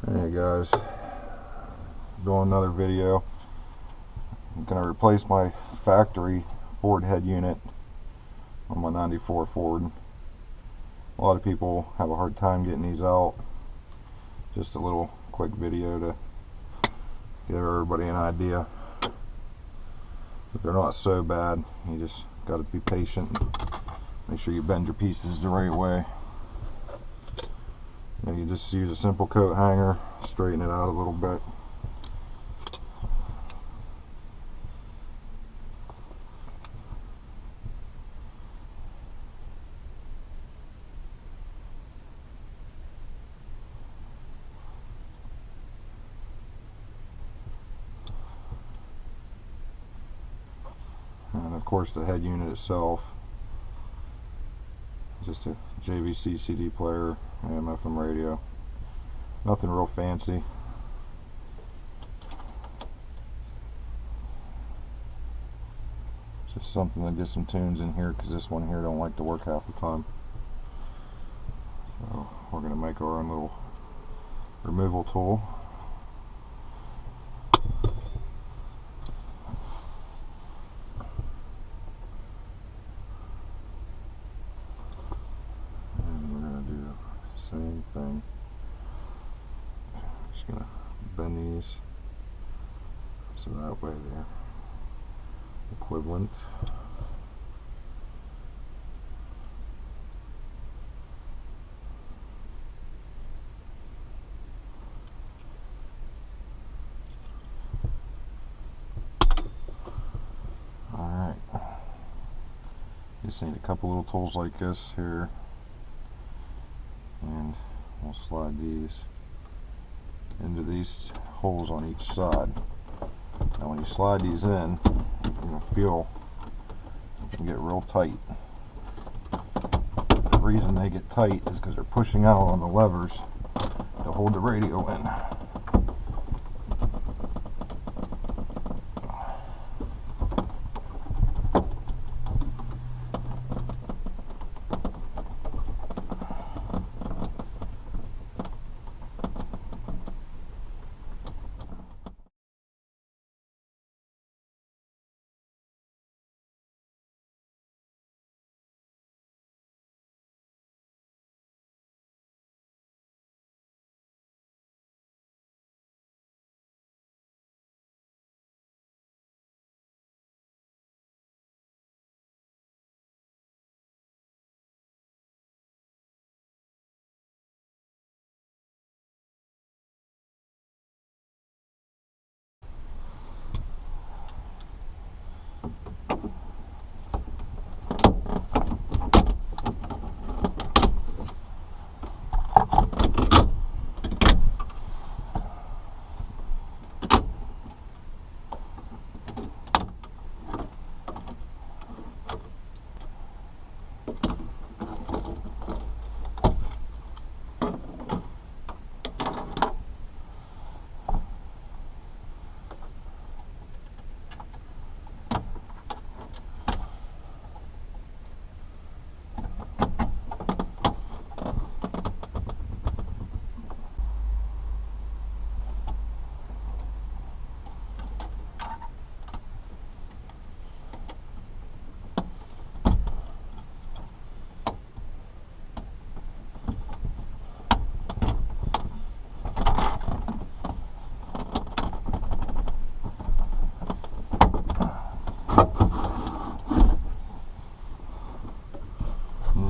Hey guys, doing another video. I'm going to replace my factory Ford head unit on my 94 Ford. A lot of people have a hard time getting these out. Just a little quick video to give everybody an idea. But they're not so bad. You just got to be patient. Make sure you bend your pieces the right way. And you just use a simple coat hanger, straighten it out a little bit. And of course the head unit itself, just a JVC CD player, AM/FM radio. Nothing real fancy. Just something to get some tunes in here, because this one here don't like to work half the time. So we're going to make our own little removal tool. Same thing. Just gonna bend these so that way they're equivalent. Alright. Just need a couple little tools like this here. And we'll slide these into these holes on each side. Now when you slide these in, you're going to feel they can get real tight. The reason they get tight is because they're pushing out on the levers to hold the radio in.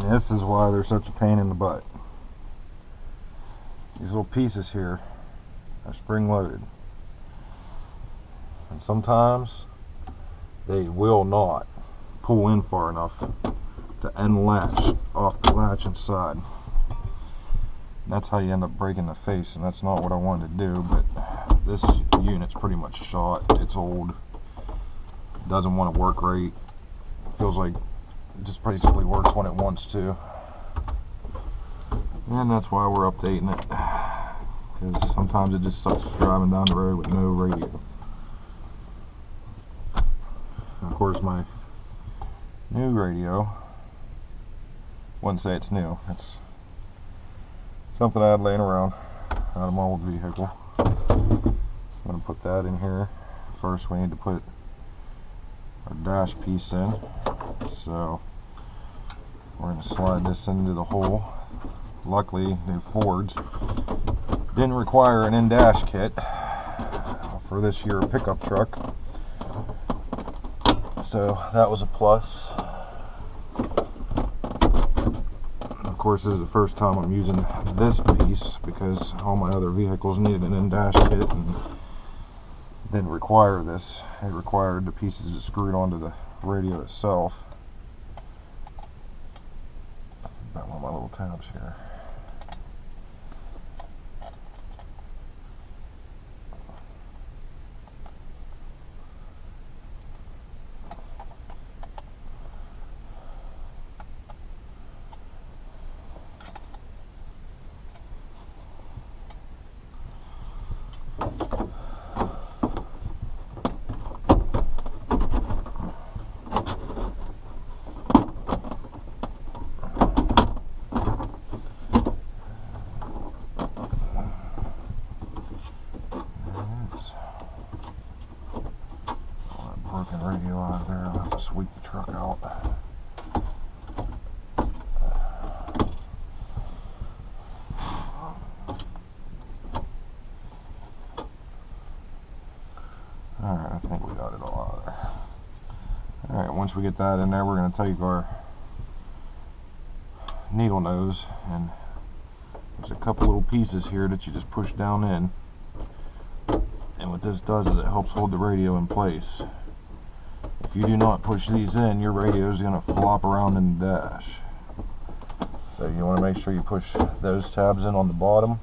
This is why they're such a pain in the butt. These little pieces here are spring loaded, and sometimes they will not pull in far enough to unlatch off the latch inside. And that's how you end up breaking the face, and that's not what I wanted to do. But this unit's pretty much shot. It's old, it doesn't want to work right. It feels like it just basically works when it wants to, and that's why we're updating it, because sometimes it just sucks driving down the road with no radio. And of course my new radio, wouldn't say it's new, it's something I had laying around. out of my old vehicle. I'm going to put that in here. First we need to put our dash piece in. So we're going to slide this into the hole. Luckily, the Fords didn't require an in-dash kit for this year pickup truck, so that was a plus. Of course, this is the first time I'm using this piece because all my other vehicles needed an in-dash kit and didn't require this. It required the pieces that screwed onto the radio itself. Got one of my little tabs here. Broken radio out of there. I'll have to sweep the truck out. Alright, I think we got it all out of there. Alright, once we get that in there, we're going to take our needle nose, and there's a couple little pieces here that you just push down in. And what this does is it helps hold the radio in place. If you do not push these in, your radio is going to flop around in the dash. So you want to make sure you push those tabs in on the bottom.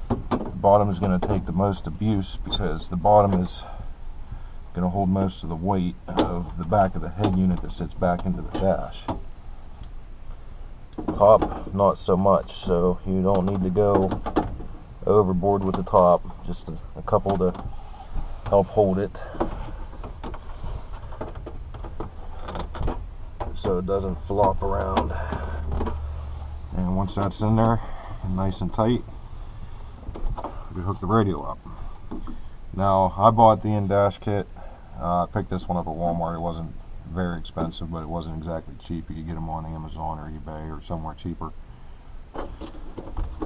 The bottom is going to take the most abuse because the bottom is going to hold most of the weight of the back of the head unit that sits back into the dash. Top, not so much, so you don't need to go overboard with the top, just a couple to help hold it so it doesn't flop around. And once that's in there nice and tight, we hook the radio up. Now I bought the in-dash kit. I picked this one up at Walmart. It wasn't very expensive, but it wasn't exactly cheap. You could get them on Amazon or eBay or somewhere cheaper.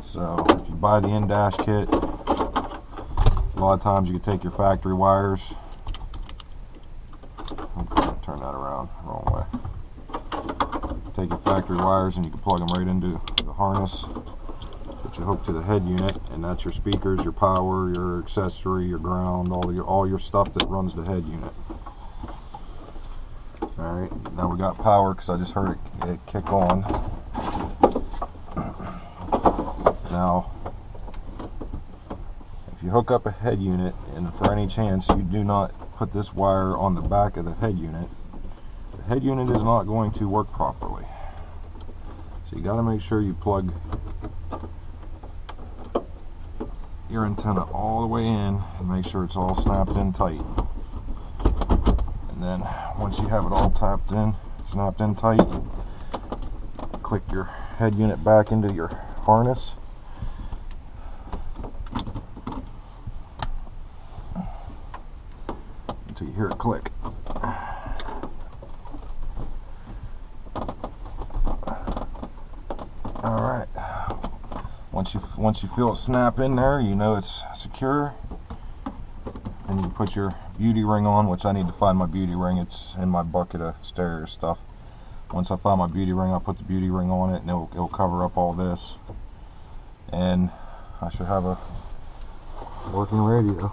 So if you buy the in-dash kit, a lot of times you can take your factory wires. Okay, turn that around, wrong way. Take your factory wires and you can plug them right into the harness that you hook to the head unit, and that's your speakers, your power, your accessory, your ground, all your stuff that runs the head unit. Alright, now we got power because I just heard it kick on. Now, if you hook up a head unit, and for any chance you do not put this wire on the back of the head unit is not going to work properly. So you got to make sure you plug your antenna all the way in and make sure it's all snapped in tight. And then once you have it all tapped in, snapped in tight, click your head unit back into your harness. Until you hear it click. Alright. Once you feel it snap in there, you know it's secure. And you put your beauty ring on, which I need to find my beauty ring. It's in my bucket of stereo stuff. Once I find my beauty ring, I'll put the beauty ring on it, and it'll cover up all this. And I should have a working radio.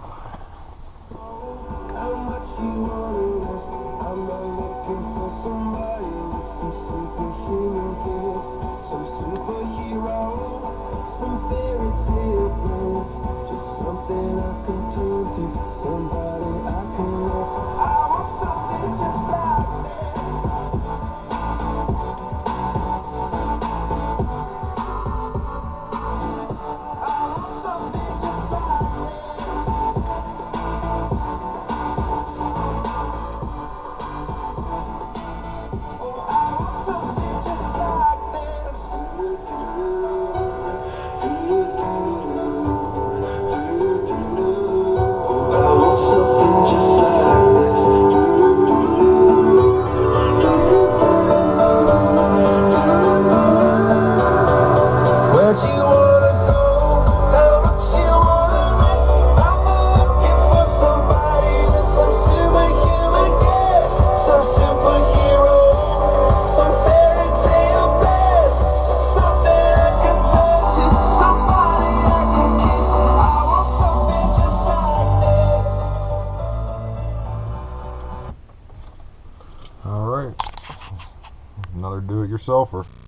sulfur.